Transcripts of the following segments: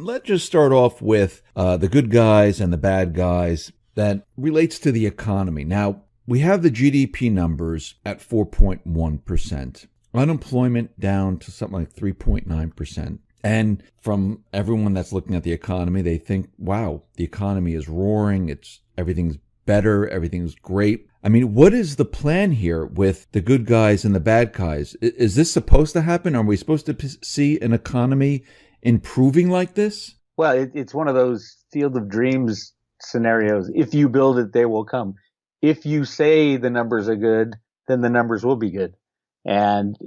let's just start off with the good guys and the bad guys that relates to the economy. Now, we have the GDP numbers at 4.1%, unemployment down to something like 3.9%. And from everyone that's looking at the economy, they think, wow, the economy is roaring. Everything's better. Everything's great. I mean, what is the plan here with the good guys and the bad guys? Is this supposed to happen? Are we supposed to see an economy improving like this? Well, it's one of those field of dreams scenarios. If you build it, they will come. If you say the numbers are good, then the numbers will be good. And,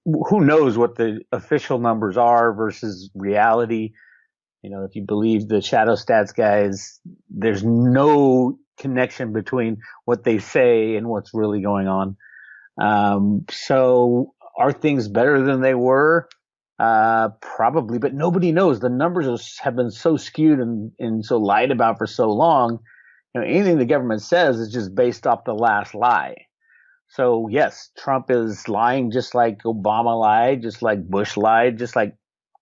who knows what the official numbers are versus reality. If you believe the shadow stats guys, there's no connection between what they say and what's really going on. So are things better than they were? Probably, but nobody knows. The numbers have been so skewed and so lied about for so long. Anything the government says is just based off the last lie. So yes, Trump is lying just like Obama lied, just like Bush lied, just like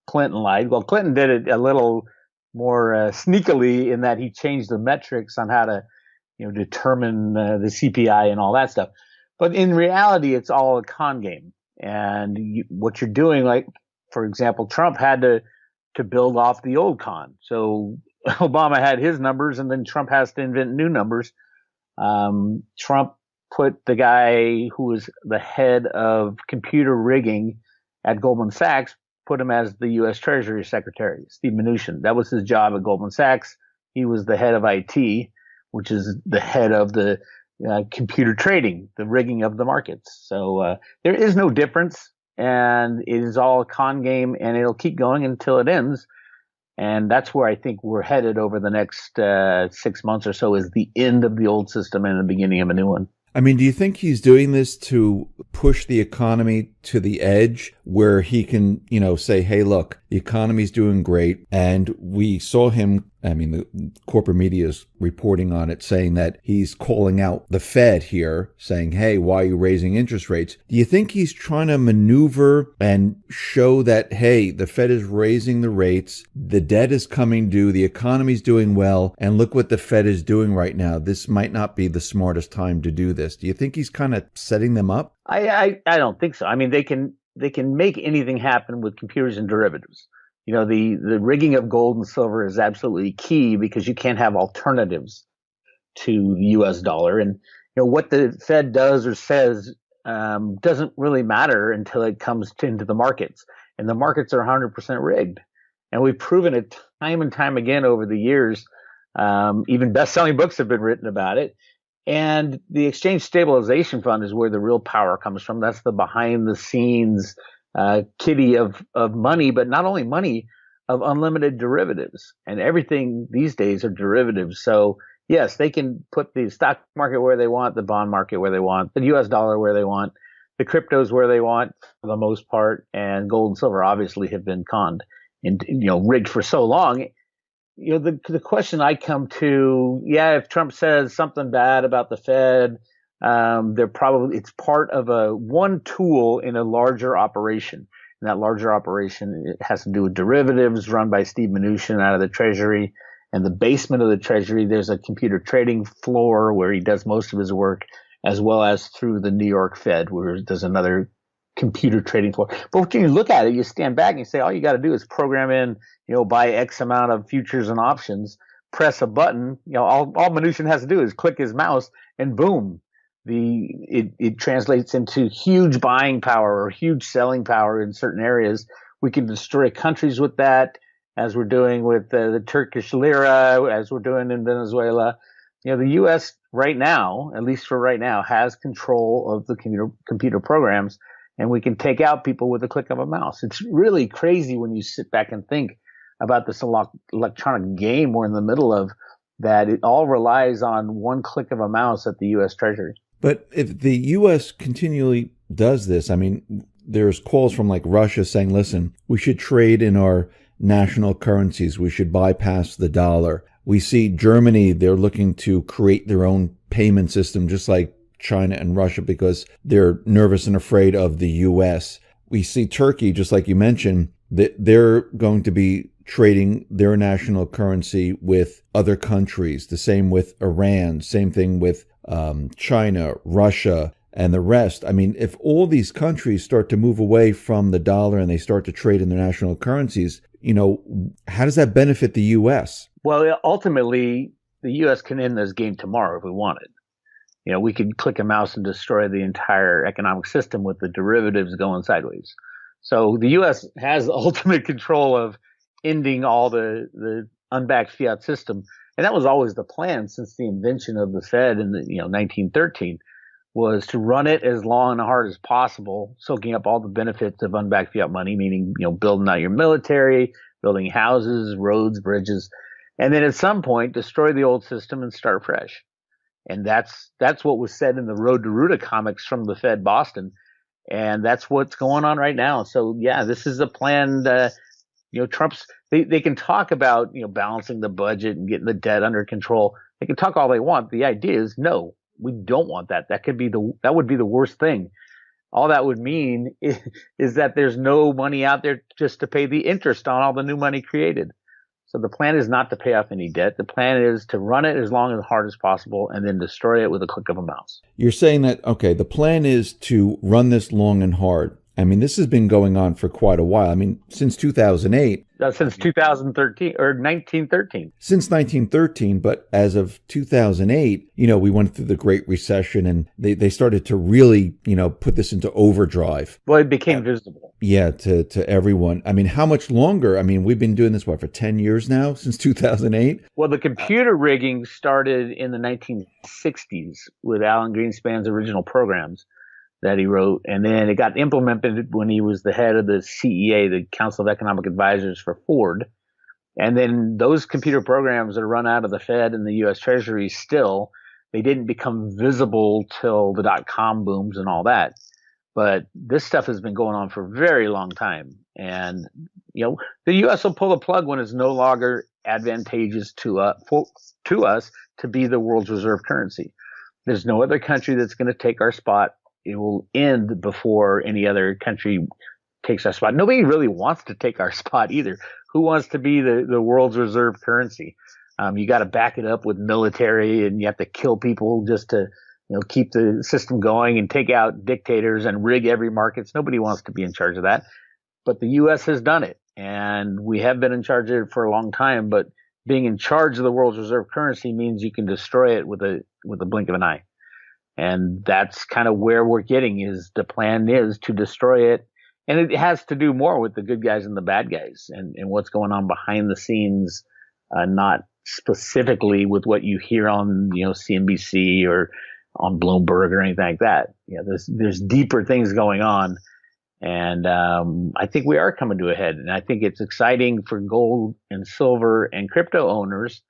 Clinton lied. Well, Clinton did it a little more sneakily in that he changed the metrics on how to, determine the CPI and all that stuff. But in reality, it's all a con game. And what you're doing, like, for example, Trump had to build off the old con. So Obama had his numbers, and then Trump has to invent new numbers. Trump put the guy who was the head of computer rigging at Goldman Sachs, put him as the U.S. Treasury Secretary, Steve Mnuchin. That was his job at Goldman Sachs. He was the head of IT, which is the head of the computer trading, the rigging of the markets. So there is no difference, and it is all a con game, and it'll keep going until it ends. And that's where I think we're headed over the next 6 months or so, is the end of the old system and the beginning of a new one. I mean, do you think he's doing this to push the economy to the edge where he can, say, hey, look, the economy's doing great. And we saw him, the corporate media is reporting on it, saying that he's calling out the Fed here, saying, hey, why are you raising interest rates? Do you think he's trying to maneuver and show that, hey, the Fed is raising the rates, the debt is coming due, the economy's doing well, and look what the Fed is doing right now. This might not be the smartest time to do this. Do you think he's kind of setting them up? I don't think so. I mean, they can make anything happen with computers and derivatives. The rigging of gold and silver is absolutely key because you can't have alternatives to the U.S. dollar. And what the Fed does or says doesn't really matter until it comes into the markets, and the markets are 100% rigged. And we've proven it time and time again over the years. Even best-selling books have been written about it. And the Exchange Stabilization Fund is where the real power comes from. That's the behind-the-scenes kitty of money, but not only money, of unlimited derivatives. And everything these days are derivatives. So yes, they can put the stock market where they want, the bond market where they want, the US dollar where they want, the cryptos where they want for the most part, and gold and silver obviously have been conned and rigged for so long. The question I come to, if Trump says something bad about the Fed, it's part of one tool in a larger operation. And that larger operation, it has to do with derivatives run by Steve Mnuchin out of the Treasury. And the basement of the Treasury, there's a computer trading floor where he does most of his work, as well as through the New York Fed, where there's another computer trading floor. But when you look at it, you stand back and you say, all you got to do is program in, buy X amount of futures and options, press a button. All Mnuchin has to do is click his mouse, and boom, it translates into huge buying power or huge selling power in certain areas. We can destroy countries with that, as we're doing with the Turkish lira, as we're doing in Venezuela. The U.S. right now, at least for right now, has control of the computer programs, and we can take out people with a click of a mouse. It's really crazy when you sit back and think about this electronic game we're in the middle of, that it all relies on one click of a mouse at the U.S. Treasury. But if the U.S. continually does this, there's calls from like Russia saying, listen, we should trade in our national currencies. We should bypass the dollar. We see Germany, they're looking to create their own payment system, just like China and Russia, because they're nervous and afraid of the U.S. We see Turkey, just like you mentioned, that they're going to be trading their national currency with other countries. The same with Iran, same thing with China, Russia, and the rest. I mean, if all these countries start to move away from the dollar and they start to trade in their national currencies, how does that benefit the U.S.? Well, ultimately, the U.S. can end this game tomorrow if we wanted. We could click a mouse and destroy the entire economic system with the derivatives going sideways. So the U.S. has ultimate control of ending all the unbacked fiat system. And that was always the plan since the invention of the Fed in 1913, was to run it as long and hard as possible, soaking up all the benefits of unbacked fiat money, meaning, building out your military, building houses, roads, bridges, and then at some point destroy the old system and start fresh. And that's what was said in the Road to Ruta comics from the Fed Boston. And that's what's going on right now. So yeah, this is a plan. Trump's, they can talk about, balancing the budget and getting the debt under control. They can talk all they want. The idea is, no, we don't want that. That would be the worst thing. All that would mean is that there's no money out there just to pay the interest on all the new money created. So the plan is not to pay off any debt. The plan is to run it as long and hard as possible and then destroy it with a click of a mouse. You're saying that, okay, the plan is to run this long and hard. I mean, this has been going on for quite a while. I mean, since 2008. Since 2013 or 1913. Since 1913, but as of 2008, we went through the Great Recession and they started to really, put this into overdrive. Well, it became visible. Yeah, to everyone. I mean, how much longer? I mean, we've been doing this, for 10 years now, since 2008? Well, the computer rigging started in the 1960s with Alan Greenspan's original programs that he wrote, and then it got implemented when he was the head of the CEA, the Council of Economic Advisors for Ford. And then those computer programs are run out of the Fed and the U.S. Treasury still. They didn't become visible till the dot-com booms and all that. But this stuff has been going on for a very long time. And, the U.S. will pull the plug when it's no longer advantageous to us to be the world's reserve currency. There's no other country that's going to take our spot. It will end before any other country takes our spot. Nobody really wants to take our spot either. Who wants to be the world's reserve currency? You got to back it up with military, and you have to kill people just to, keep the system going and take out dictators and rig every market. Nobody wants to be in charge of that. But the U.S. has done it, and we have been in charge of it for a long time. But being in charge of the world's reserve currency means you can destroy it with a blink of an eye. And that's kind of where we're getting, is the plan is to destroy it. And it has to do more with the good guys and the bad guys and what's going on behind the scenes, not specifically with what you hear on, CNBC or on Bloomberg or anything like that. There's deeper things going on. And I think we are coming to a head. And I think it's exciting for gold and silver and crypto owners.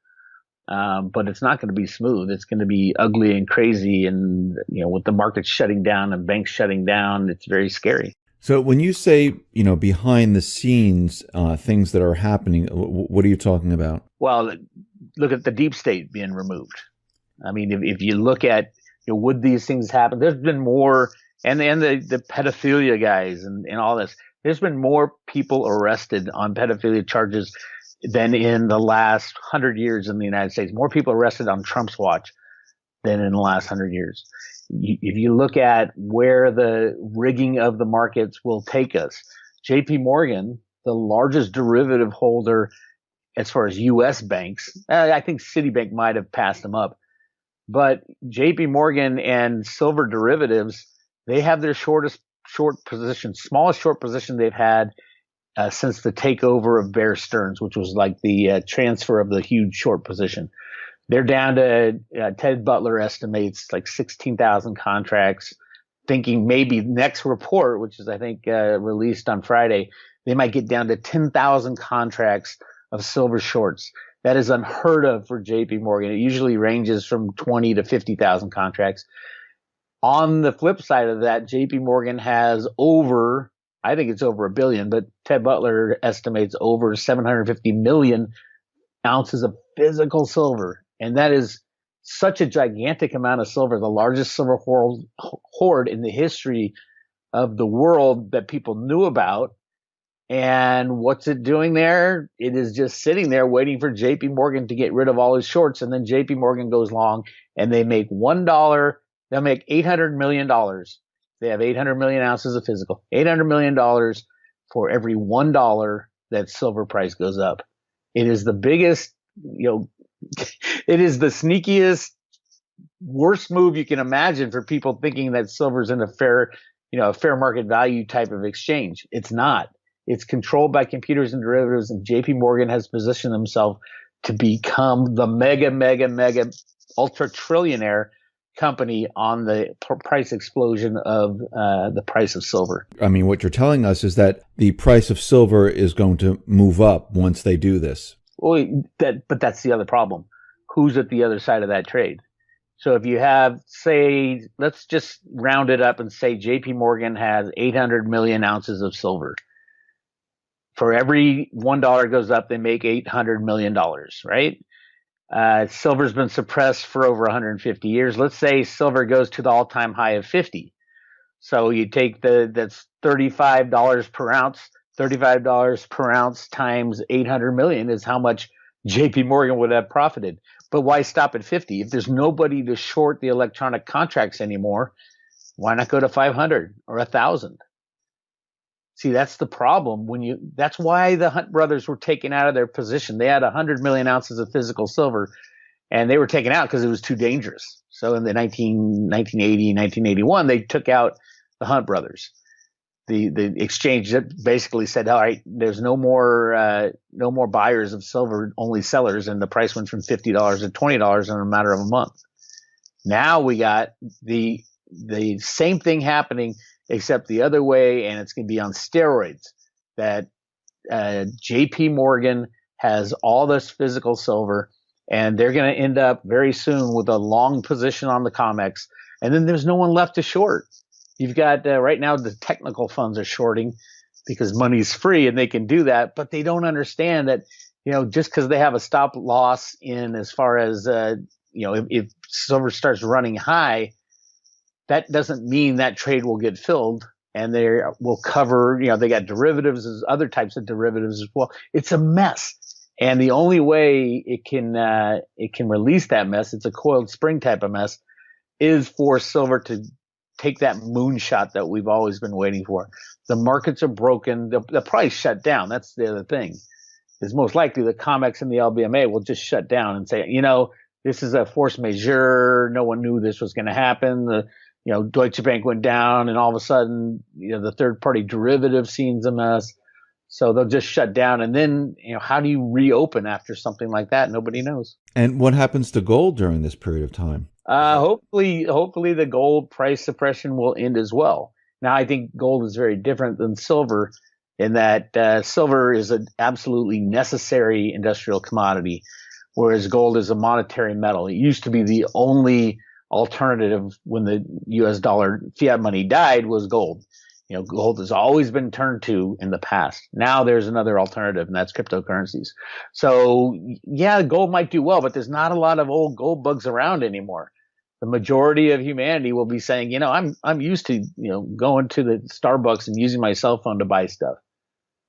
But it's not going to be smooth. It's going to be ugly and crazy. And, with the markets shutting down and banks shutting down, it's very scary. So when you say, behind the scenes, things that are happening, what are you talking about? Well, look at the deep state being removed. I mean, if you look at, would these things happen? There's been more, and the pedophilia guys and all this, there's been more people arrested on pedophilia charges than in the last 100 years in the United States. More people arrested on Trump's watch than in the last 100 years. If you look at where the rigging of the markets will take us, JP Morgan, the largest derivative holder as far as U.S. banks, I think Citibank might have passed them up, but JP Morgan and silver derivatives, they have their smallest short position they've had since the takeover of Bear Stearns, which was like the transfer of the huge short position. They're down to, Ted Butler estimates like 16,000 contracts, thinking maybe next report, which is I think released on Friday, they might get down to 10,000 contracts of silver shorts. That is unheard of for JP Morgan. It usually ranges from 20 to 50,000 contracts. On the flip side of that, JP Morgan has I think it's over 1 billion, but Ted Butler estimates over 750 million ounces of physical silver. And that is such a gigantic amount of silver, the largest silver hoard in the history of the world that people knew about. And what's it doing there? It is just sitting there waiting for JP Morgan to get rid of all his shorts. And then JP Morgan goes long and they make $1. They'll make $800 million. They have 800 million ounces of physical, $800 million for every $1 that silver price goes up. It is the biggest, it is the sneakiest, worst move you can imagine for people thinking that silver's in a fair market value type of exchange. It's not. It's controlled by computers and derivatives, and JP Morgan has positioned themselves to become the mega ultra trillionaire company on the price explosion of the price of silver. I mean, what you're telling us is that the price of silver is going to move up once they do this. Well, but that's the other problem. Who's at the other side of that trade? So if you have, say, let's just round it up and say JP Morgan has 800 million ounces of silver. For every $1 goes up, they make $800 million, right? Silver's been suppressed for over 150 years. Let's say silver goes to the all-time high of 50. So you take that's $35 per ounce. $35 per ounce times 800 million is how much JP Morgan would have profited. But why stop at 50? If there's nobody to short the electronic contracts anymore, why not go to 500 or 1,000? See, that's the problem. That's why the Hunt brothers were taken out of their position. They had 100 million ounces of physical silver, and they were taken out because it was too dangerous. So in the 1980, 1981, they took out the Hunt brothers. The exchange basically said, all right, there's no more buyers of silver, only sellers, and the price went from $50 to $20 in a matter of a month. Now we got the same thing happening, except the other way, and it's going to be on steroids. That JP Morgan has all this physical silver, and they're going to end up very soon with a long position on the COMEX, and then there's no one left to short. You've got right now the technical funds are shorting because money's free and they can do that, but they don't understand that, just because they have a stop loss in as far as, if silver starts running high, that doesn't mean that trade will get filled and they will cover, they got derivatives, there's other types of derivatives as well. It's a mess. And the only way it can release that mess, it's a coiled spring type of mess, is for silver to take that moonshot that we've always been waiting for. The markets are broken. The price shut down. That's the other thing. Is most likely the COMEX and the LBMA will just shut down and say, this is a force majeure. No one knew this was going to happen. Deutsche Bank went down, and all of a sudden, the third party derivative scene's a mess. So they'll just shut down. And then, how do you reopen after something like that? Nobody knows. And what happens to gold during this period of time? Hopefully the gold price suppression will end as well. Now, I think gold is very different than silver in that silver is an absolutely necessary industrial commodity, whereas gold is a monetary metal. It used to be the only alternative when the U.S. dollar fiat money died was gold. Gold has always been turned to in the past. Now there's another alternative, and that's cryptocurrencies. So yeah, gold might do well, but there's not a lot of old gold bugs around anymore. The majority of humanity will be saying, I'm used to, going to the Starbucks and using my cell phone to buy stuff.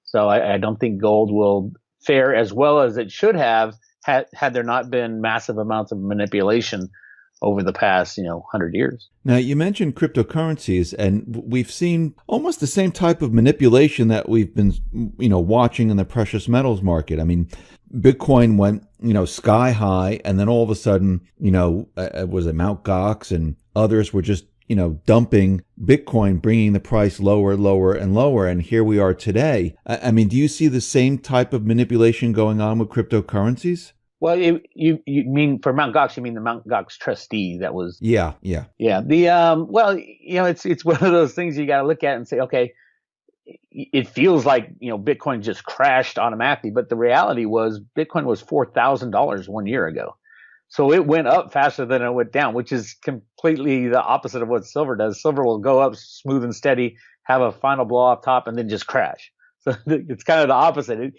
So I don't think gold will fare as well as it should have had there not been massive amounts of manipulation over the past, 100 years. Now, you mentioned cryptocurrencies, and we've seen almost the same type of manipulation that we've been, watching in the precious metals market. I mean, Bitcoin went, sky high, and then all of a sudden, was it Mt. Gox and others were just, dumping Bitcoin, bringing the price lower, and lower. And here we are today. I mean, do you see the same type of manipulation going on with cryptocurrencies? Well, you mean for Mt. Gox, you mean the Mt. Gox trustee that was. Yeah. It's one of those things you got to look at and say, okay, it feels like, Bitcoin just crashed automatically, but the reality was Bitcoin was $4,000 1 year ago. So it went up faster than it went down, which is completely the opposite of what silver does. Silver will go up smooth and steady, have a final blow off top, and then just crash. So it's kind of the opposite.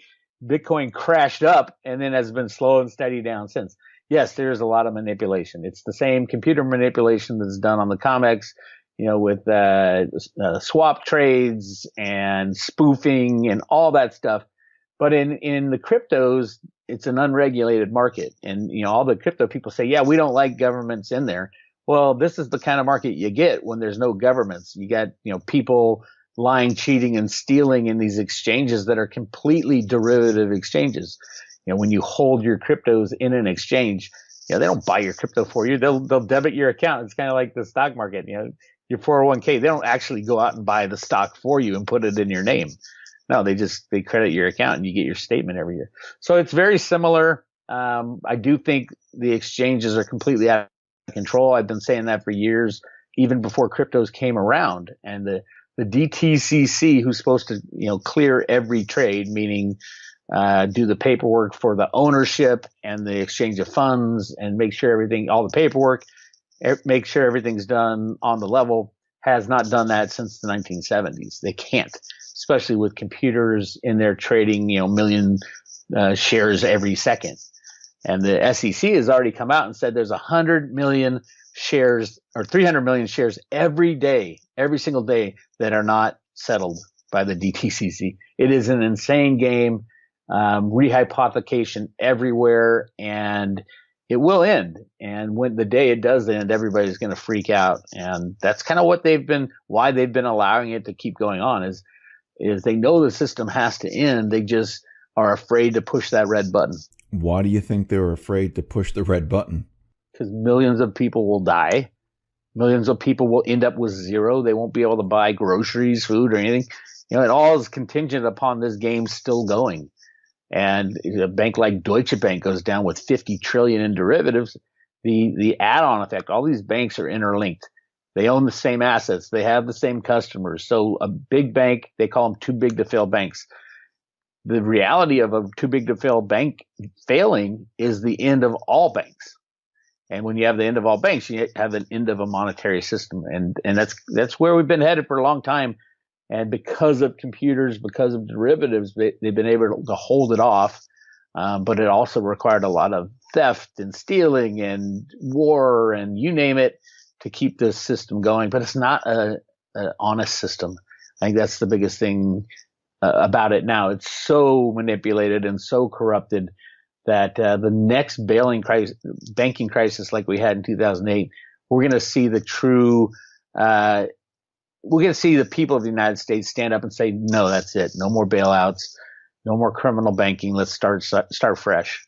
Bitcoin crashed up and then has been slow and steady down since. Yes, there's a lot of manipulation. It's the same computer manipulation that's done on the COMEX. with swap trades and spoofing and all that stuff. But in the cryptos, it's an unregulated market. And, all the crypto people say, yeah, we don't like governments in there. Well, this is the kind of market you get when there's no governments. You got, people lying, cheating, and stealing in these exchanges that are completely derivative exchanges. When you hold your cryptos in an exchange, they don't buy your crypto for you. They'll debit your account. It's kind of like the stock market. Your 401k, they don't actually go out and buy the stock for you and put it in your name. No, they credit your account and you get your statement every year. So it's very similar. I do think the exchanges are completely out of control. I've been saying that for years, even before cryptos came around. And the DTCC, who's supposed to, clear every trade, meaning do the paperwork for the ownership and the exchange of funds and make sure all the paperwork, make sure everything's done on the level, has not done that since the 1970s. They can't, especially with computers in there trading, million shares every second. And the SEC has already come out and said there's 100 million shares or 300 million shares every day, every single day, that are not settled by the DTCC. It is an insane game, rehypothecation everywhere, and it will end. And when the day it does end, everybody's going to freak out. And that's kind of why they've been allowing it to keep going on is they know the system has to end. They just are afraid to push that red button. Why do you think they're afraid to push the red button? Because millions of people will die. Millions of people will end up with zero. They won't be able to buy groceries, food, or anything. It all is contingent upon this game still going. And a bank like Deutsche Bank goes down with 50 trillion in derivatives. The add-on effect, all these banks are interlinked. They own the same assets. They have the same customers. So a big bank, they call them too big to fail banks. The reality of a too big to fail bank failing is the end of all banks. And when you have the end of all banks, you have an end of a monetary system. And that's where we've been headed for a long time. And because of computers, because of derivatives, they've been able to hold it off. But it also required a lot of theft and stealing and war and you name it to keep this system going. But it's not an honest system. I think that's the biggest thing about it now. It's so manipulated and so corrupted that the next banking crisis like we had in 2008, we're going to see the true we're going to see the people of the United States stand up and say, no, that's it. No more bailouts, no more criminal banking. Let's start fresh.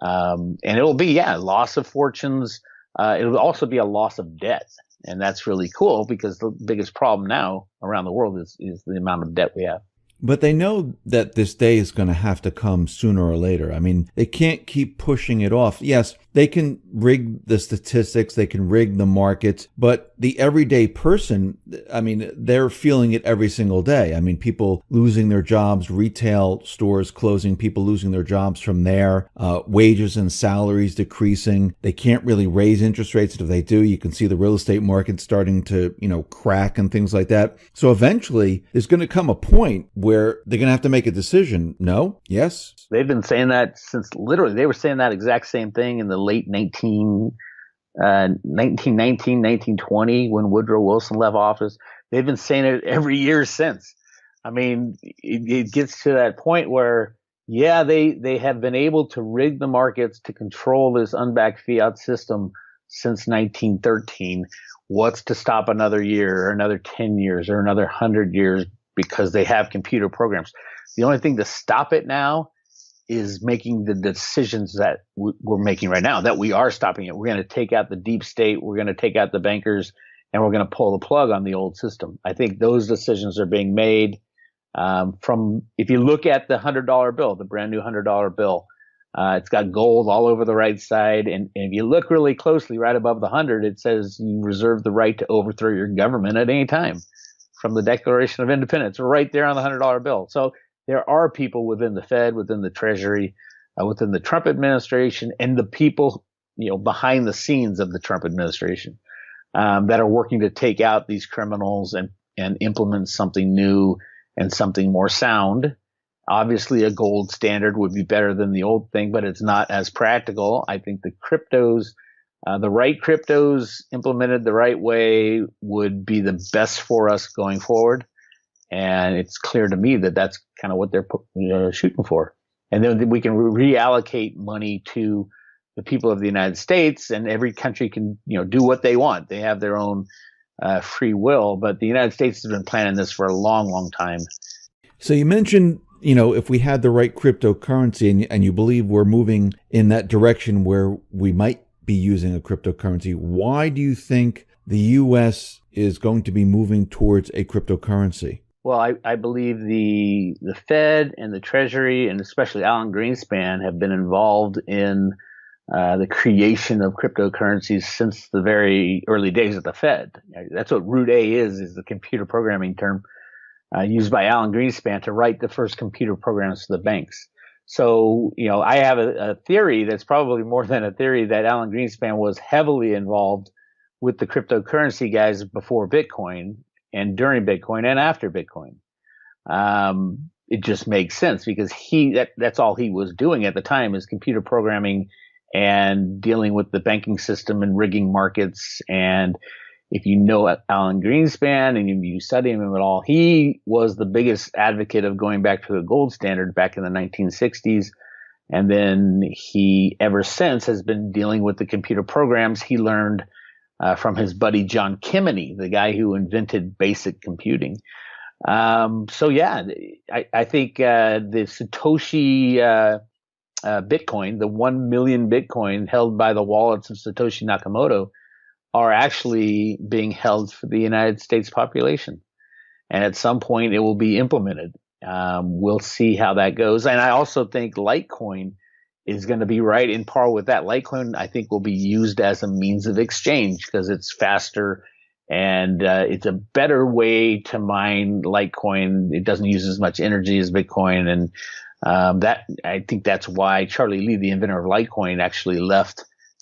And it will be, loss of fortunes. It will also be a loss of debt. And that's really cool because the biggest problem now around the world is the amount of debt we have. But they know that this day is going to have to come sooner or later. I mean, they can't keep pushing it off. Yes, they can rig the statistics, they can rig the markets, but the everyday person, I mean, they're feeling it every single day. I mean, people losing their jobs, retail stores closing, people losing their jobs from there, wages and salaries decreasing. They can't really raise interest rates. If they do, you can see the real estate market starting to, crack and things like that. So eventually there's going to come a point where they're going to have to make a decision. No? Yes? They've been saying that since literally, they were saying that exact same thing in the late 1919, 1920, when Woodrow Wilson left office. They've been saying it every year since. I mean, it gets to that point where, they have been able to rig the markets to control this unbacked fiat system since 1913. What's to stop another year or another 10 years or another 100 years because they have computer programs? The only thing to stop it now is making the decisions that we're making right now, that we are stopping it. We're going to take out the deep state. We're going to take out the bankers, and we're going to pull the plug on the old system. I think those decisions are being made if you look at the $100 bill, the brand new $100 bill, it's got gold all over the right side. And if you look really closely right above the 100, it says you reserve the right to overthrow your government at any time, from the Declaration of Independence, right there on the $100 bill. So there are people within the Fed, within the Treasury, within the Trump administration, and the people, behind the scenes of the Trump administration, that are working to take out these criminals and implement something new and something more sound. Obviously, a gold standard would be better than the old thing, but it's not as practical. I think the cryptos The right cryptos implemented the right way would be the best for us going forward. And it's clear to me that that's kind of what they're shooting for. And then we can reallocate money to the people of the United States, and every country can, do what they want. They have their own free will, but the United States has been planning this for a long, long time. So you mentioned, if we had the right cryptocurrency and you believe we're moving in that direction where we might be using a cryptocurrency, why do you think the U.S. is going to be moving towards a cryptocurrency? Well, I believe the Fed and the Treasury, and especially Alan Greenspan, have been involved in the creation of cryptocurrencies since the very early days of the Fed. That's what Root A is the computer programming term used by Alan Greenspan to write the first computer programs for the banks. So, I have a theory that's probably more than a theory that Alan Greenspan was heavily involved with the cryptocurrency guys before Bitcoin and during Bitcoin and after Bitcoin. It just makes sense because that's all he was doing at the time, is computer programming and dealing with the banking system and rigging markets. And if you know Alan Greenspan and you study him at all, he was the biggest advocate of going back to the gold standard back in the 1960s. And then he, ever since, has been dealing with the computer programs he learned from his buddy John Kemeny, the guy who invented basic computing. So yeah, I think the Satoshi Bitcoin, the 1 million Bitcoin held by the wallets of Satoshi Nakamoto, are actually being held for the United States population. And at some point it will be implemented. We'll see how that goes. And I also think Litecoin is going to be right in par with that. Litecoin, I think, will be used as a means of exchange because it's faster and it's a better way to mine Litecoin. It doesn't use as much energy as Bitcoin. And I think that's why Charlie Lee, the inventor of Litecoin, actually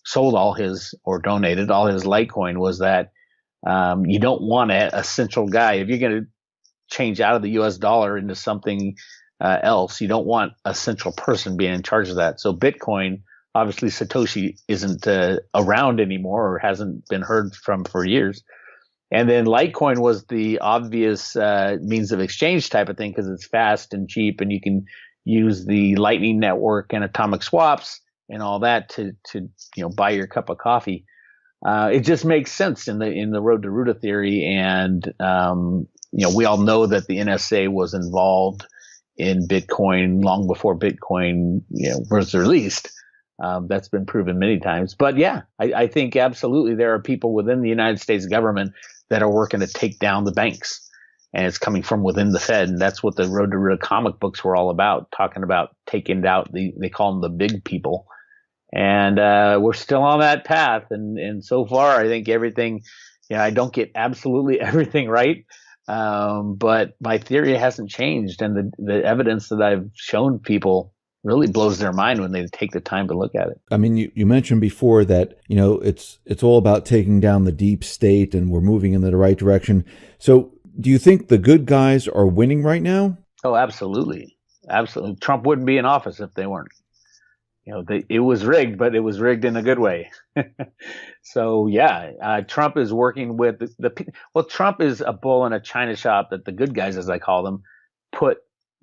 sold all his, or donated all his Litecoin, was that you don't want a central guy. If you're going to change out of the US dollar into something else, you don't want a central person being in charge of that. So Bitcoin, obviously Satoshi isn't around anymore, or hasn't been heard from for years. And then Litecoin was the obvious means of exchange type of thing because it's fast and cheap, and you can use the Lightning Network and atomic swaps and all that to buy your cup of coffee. It just makes sense in the road to Ruta theory. And we all know that the NSA was involved in Bitcoin long before Bitcoin was released. That's been proven many times. But yeah, I think absolutely there are people within the United States government that are working to take down the banks. And it's coming from within the Fed. And that's what the Road to Ruta comic books were all about, talking about taking out they call them the big people. And we're still on that path. And so far, I think everything, I don't get absolutely everything right. But my theory hasn't changed. And the evidence that I've shown people really blows their mind when they take the time to look at it. I mean, you mentioned before that, it's all about taking down the deep state and we're moving in the right direction. So do you think the good guys are winning right now? Oh, absolutely. Absolutely. Trump wouldn't be in office if they weren't. It was rigged, but it was rigged in a good way. So yeah, Trump is working with Trump is a bull in a china shop that the good guys, as I call them, put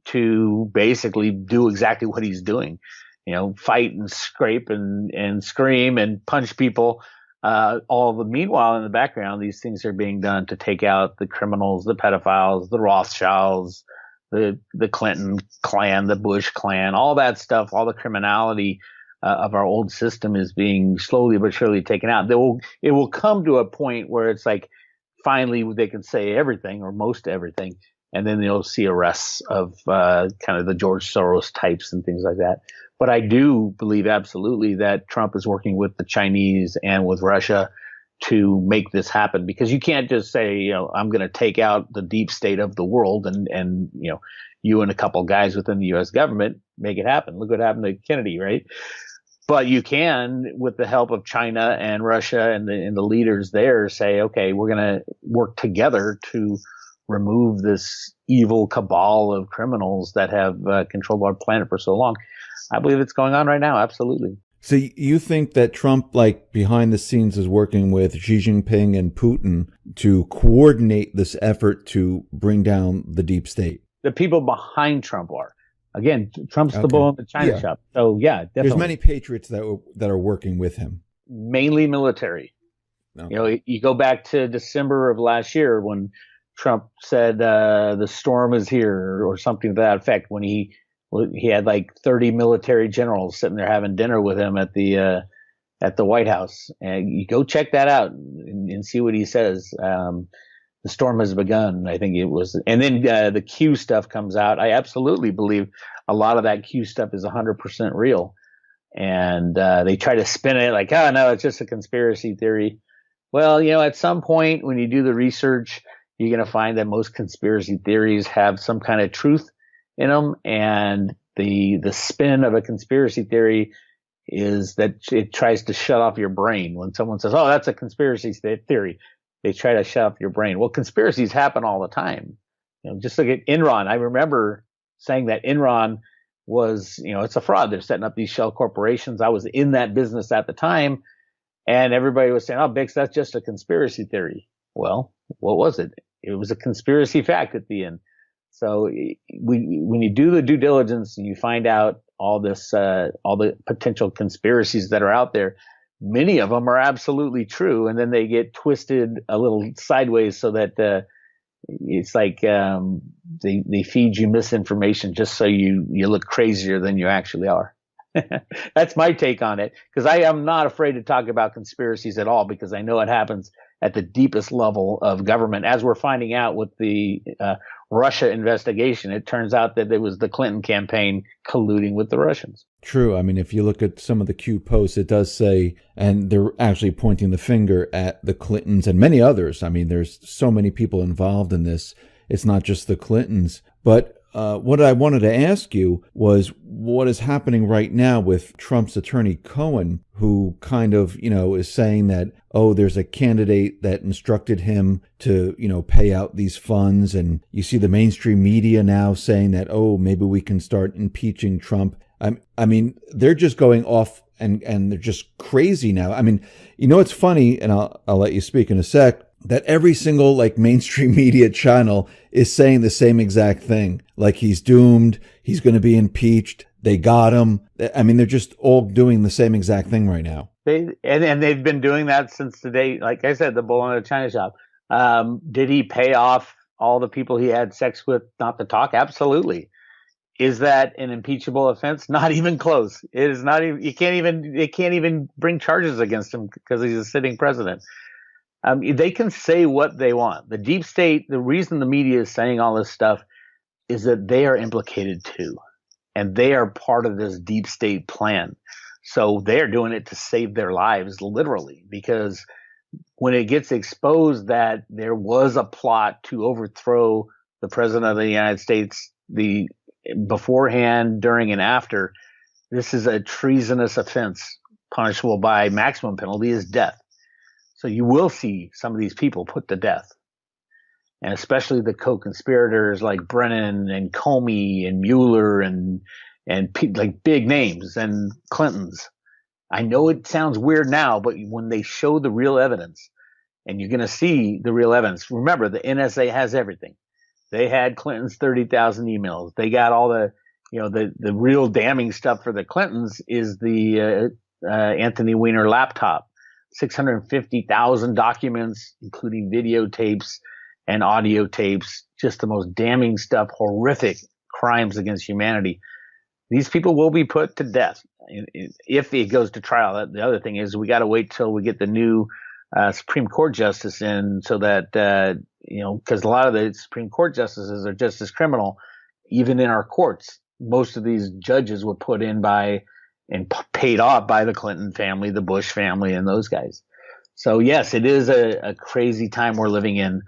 to basically do exactly what he's doing. Fight and scrape and scream and punch people. Meanwhile, in the background, these things are being done to take out the criminals, the pedophiles, the Rothschilds, the Clinton clan, the Bush clan, all that stuff, all the criminality of our old system is being slowly but surely taken out. It will come to a point where it's like finally they can say everything or most everything, and then you'll see arrests of kind of the George Soros types and things like that. But I do believe absolutely that Trump is working with the Chinese and with Russia to make this happen, because you can't just say, I'm going to take out the deep state of the world and you and a couple guys within the U.S. government make it happen. Look what happened to Kennedy, right? But you can, with the help of China and Russia and the leaders there, say, okay, we're going to work together to remove this evil cabal of criminals that have controlled our planet for so long. I believe it's going on right now. Absolutely. So you think that Trump, like behind the scenes, is working with Xi Jinping and Putin to coordinate this effort to bring down the deep state? The people behind Trump are. Again, Trump's the Okay. bull in the china Yeah. shop. So yeah, definitely. There's many patriots that are working with him. Mainly military. Okay. You know, you go back to December of last year when Trump said the storm is here or something to that effect. When he had like 30 military generals sitting there having dinner with him at the White House, and you go check that out and see what he says. The storm has begun. I think it was, and then the Q stuff comes out. I absolutely believe a lot of that Q stuff is 100% real, and they try to spin it like, oh no, it's just a conspiracy theory. Well, you know, at some point when you do the research, you're going to find that most conspiracy theories have some kind of truth in them, and the spin of a conspiracy theory is that it tries to shut off your brain. When someone says, "Oh, that's a conspiracy theory," they try to shut off your brain. Well, conspiracies happen all the time. You know, just look at Enron. I remember saying that Enron was, you know, it's a fraud. They're setting up these shell corporations. I was in that business at the time, and everybody was saying, "Oh, Bix, that's just a conspiracy theory." Well, what was it? It was a conspiracy fact at the end. So when you do the due diligence and you find out all the potential conspiracies that are out there, many of them are absolutely true, and then they get twisted a little sideways so that it's like they feed you misinformation just so you look crazier than you actually are. That's my take on it, because I am not afraid to talk about conspiracies at all, because I know it happens at the deepest level of government. As we're finding out with the Russia investigation, it turns out that it was the Clinton campaign colluding with the Russians. True. I mean, if you look at some of the Q posts, it does say, and they're actually pointing the finger at the Clintons and many others. I mean, there's so many people involved in this. It's not just the Clintons. But what I wanted to ask you was what is happening right now with Trump's attorney Cohen, who kind of, you know, is saying that, oh, there's a candidate that instructed him to, you know, pay out these funds. And you see the mainstream media now saying that, oh, maybe we can start impeaching Trump. I mean, they're just going off and they're just crazy now. I mean, you know, it's funny, and I'll let you speak in a sec, that every single like mainstream media channel is saying the same exact thing. Like he's doomed. He's going to be impeached. They got him. I mean, they're just all doing the same exact thing right now. And they've been doing that since the day, like I said, the bull in the china shop. Did he pay off all the people he had sex with not to talk? Absolutely. Is that an impeachable offense? Not even close. It is not even. They can't even bring charges against him because he's a sitting president. They can say what they want. The deep state, the reason the media is saying all this stuff is that they are implicated too. And they are part of this deep state plan. So they're doing it to save their lives, literally, because when it gets exposed that there was a plot to overthrow the president of the United States, the beforehand, during, and after, this is a treasonous offense punishable by maximum penalty is death. So you will see some of these people put to death, and especially the co-conspirators like Brennan and Comey and Mueller and like big names and Clintons. I know it sounds weird now, but when they show the real evidence, and you're going to see the real evidence. Remember, the NSA has everything. They had Clinton's 30,000 emails. They got all the, you know, the real damning stuff for the Clintons is the Anthony Weiner laptop. 650,000 documents, including videotapes and audio tapes, just the most damning stuff, horrific crimes against humanity. These people will be put to death if it goes to trial. The other thing is we got to wait till we get the new Supreme Court justice in, so that, you know, because a lot of the Supreme Court justices are just as criminal, even in our courts. Most of these judges were put in by and paid off by the Clinton family, the Bush family, and those guys. So yes, it is a crazy time we're living in,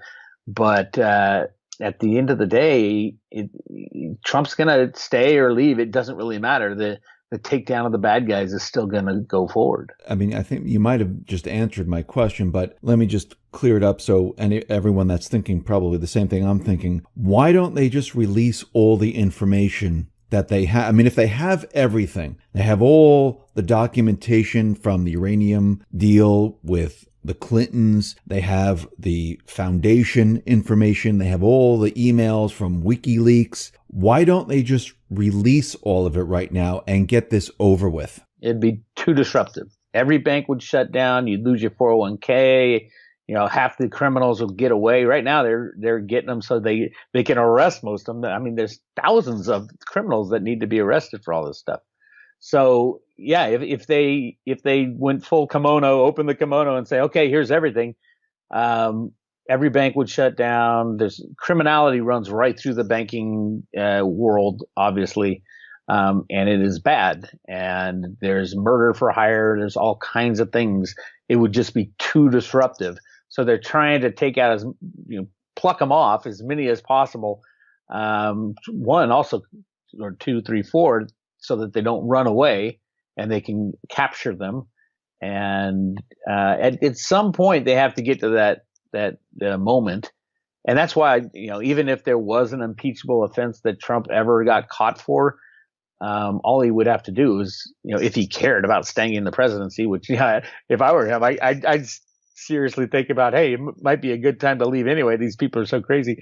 but at the end of the day, Trump's going to stay or leave. It doesn't really matter. The takedown of the bad guys is still going to go forward. I mean, I think you might have just answered my question, but let me just clear it up so everyone that's thinking probably the same thing I'm thinking. Why don't they just release all the information that they have, I mean, if they have everything, they have all the documentation from the uranium deal with the Clintons, they have the foundation information, they have all the emails from WikiLeaks. Why don't they just release all of it right now and get this over with? It'd be too disruptive. Every bank would shut down. You'd lose your 401k. Half the criminals will get away. Right now, they're getting them so they can arrest most of them. I mean, there's thousands of criminals that need to be arrested for all this stuff. So yeah, if they went full kimono, open the kimono and say, okay, here's everything, every bank would shut down. There's criminality runs right through the banking world, obviously, and it is bad. And there's murder for hire. There's all kinds of things. It would just be too disruptive. So they're trying to take out pluck them off as many as possible. One also, or two, three, four, so that they don't run away and they can capture them. And at some point they have to get to that moment. And that's why, even if there was an impeachable offense that Trump ever got caught for, all he would have to do is, if he cared about staying in the presidency, which, if I were him, I'd seriously think about, hey, it might be a good time to leave anyway. These people are so crazy.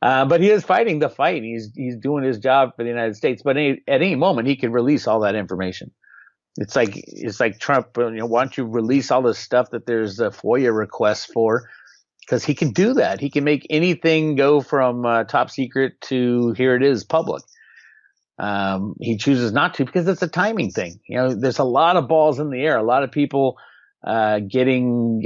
But he is fighting the fight. He's doing his job for the United States. But at any moment, he can release all that information. It's like Trump. Why don't you release all this stuff that there's a FOIA request for? Because he can do that. He can make anything go from top secret to here it is public. He chooses not to because it's a timing thing. There's a lot of balls in the air. A lot of people getting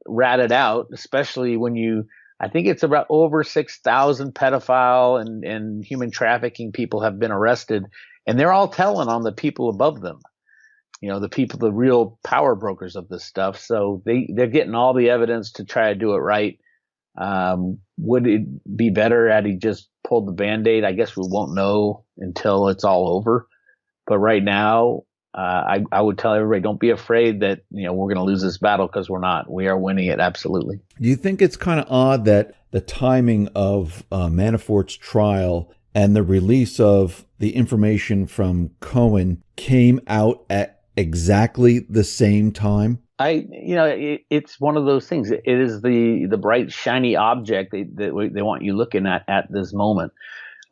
ratted out, especially when I think it's about over 6,000 pedophile and human trafficking people have been arrested, and they're all telling on the people above them. The real power brokers of this stuff. So they're getting all the evidence to try to do it right. Would it be better had he just pulled the Band-Aid? I guess we won't know until it's all over. But right now, I would tell everybody, don't be afraid that, we're going to lose this battle, because we're not. We are winning it. Absolutely. Do you think it's kind of odd that the timing of Manafort's trial and the release of the information from Cohen came out at exactly the same time? It's one of those things. It is the bright, shiny object that they want you looking at this moment.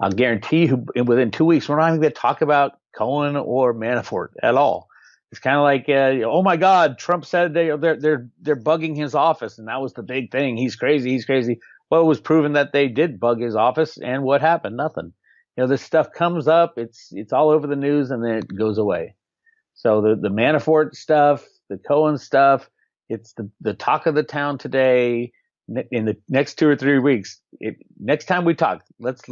I'll guarantee you, within 2 weeks, we're not even going to talk about Cohen or Manafort at all. It's kind of like, oh my God, Trump said they're bugging his office, and that was the big thing. He's crazy. He's crazy. Well, it was proven that they did bug his office, and what happened? Nothing. This stuff comes up. It's all over the news, and then it goes away. So the Manafort stuff, the Cohen stuff, it's the talk of the town today. In the next 2 or 3 weeks, next time we talk, let's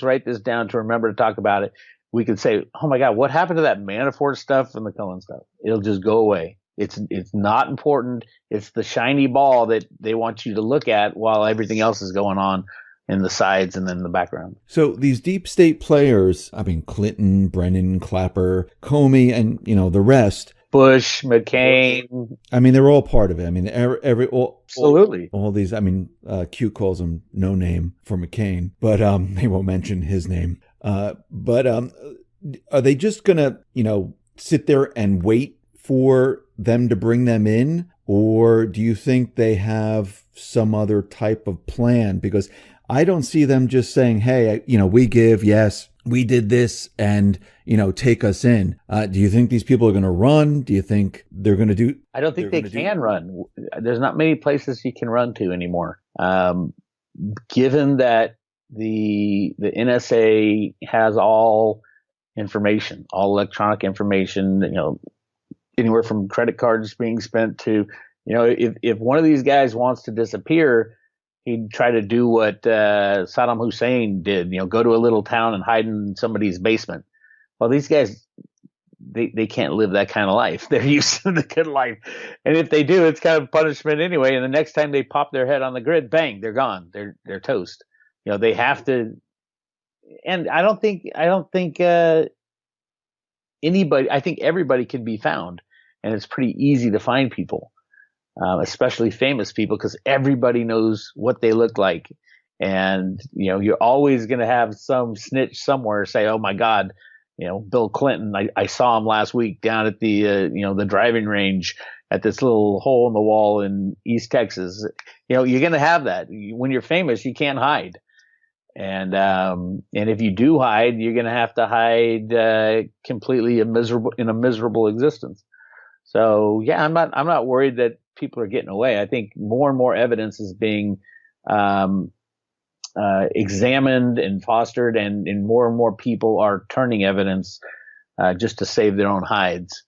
write this down to remember to talk about it. We could say, oh my God, what happened to that Manafort stuff and the Cohen stuff? It'll just go away. It's not important. It's the shiny ball that they want you to look at while everything else is going on in the sides and then the background. So these deep state players, Clinton, Brennan, Clapper, Comey, and the rest, Bush, McCain. They're all part of it. Absolutely. All these. Q calls him no name for McCain, but they won't mention his name. But are they just gonna, sit there and wait for them to bring them in, or do you think they have some other type of plan? Because I don't see them just saying, hey, we give, yes, we did this, and, take us in. Do you think these people are going to run? Do you think they're going to do? I don't think they can run. There's not many places you can run to anymore. Given that the NSA has all information, all electronic information, anywhere from credit cards being spent to, if one of these guys wants to disappear, he'd try to do what Saddam Hussein did, go to a little town and hide in somebody's basement. Well, these guys, they can't live that kind of life. They're used to the good life. And if they do, it's kind of punishment anyway. And the next time they pop their head on the grid, bang, they're gone. They're toast. They have to. And I don't think anybody, I think everybody can be found. And it's pretty easy to find people. Especially famous people, because everybody knows what they look like. And, you're always going to have some snitch somewhere say, oh my God, Bill Clinton, I saw him last week down at the driving range at this little hole in the wall in East Texas. You're going to have that. When you're famous, you can't hide. And if you do hide, you're going to have to hide completely in a miserable existence. So yeah, I'm not worried that people are getting away. I think more and more evidence is being um, examined and fostered, and more people are turning evidence just to save their own hides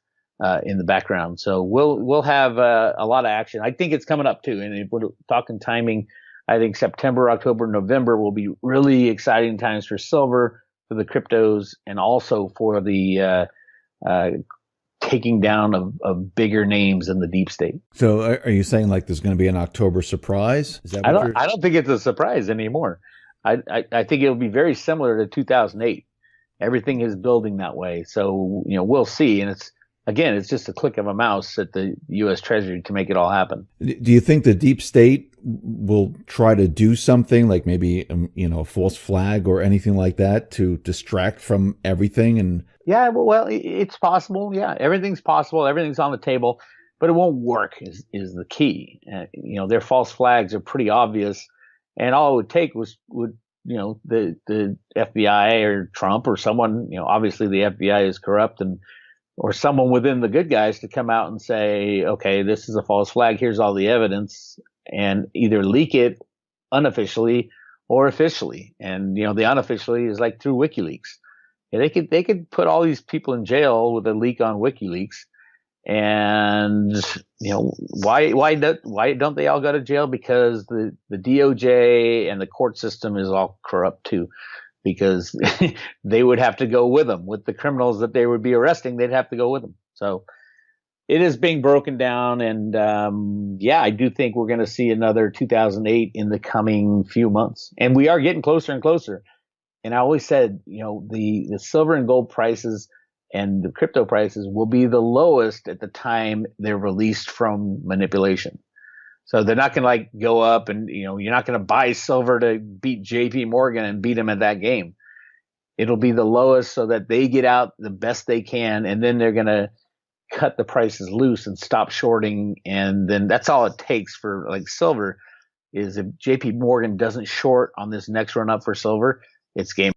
in the background. So we'll have a lot of action. I think it's coming up too. And if we're talking timing, I think September, October, November will be really exciting times for silver, for the cryptos, and also for the taking down of bigger names in the deep state. So are you saying like there's going to be an October surprise? Is that what I don't think it's a surprise anymore. I think it'll be very similar to 2008. Everything is building that way. So, we'll see. And it's just a click of a mouse at the U.S. Treasury to make it all happen. Do you think the deep state will try to do something like maybe, a false flag or anything like that to distract from everything? And yeah, well, it's possible. Yeah, everything's possible. Everything's on the table, but it won't work is the key. Their false flags are pretty obvious. And all it would take would the FBI or Trump or someone, obviously the FBI is corrupt, or someone within the good guys to come out and say, okay, this is a false flag. Here's all the evidence, and either leak it unofficially or officially. And, the unofficially is like through WikiLeaks. Yeah, they could put all these people in jail with a leak on WikiLeaks. And, why don't they all go to jail? Because the DOJ and the court system is all corrupt too, because they would have to go with them. With the criminals that they would be arresting, they'd have to go with them. So it is being broken down. And, I do think we're going to see another 2008 in the coming few months. And we are getting closer and closer. And I always said, the silver and gold prices and the crypto prices will be the lowest at the time they're released from manipulation. So they're not going to go up, and, you're not going to buy silver to beat JP Morgan and beat them at that game. It'll be the lowest so that they get out the best they can. And then they're going to cut the prices loose and stop shorting. And then that's all it takes for silver is if JP Morgan doesn't short on this next run up for silver, it's game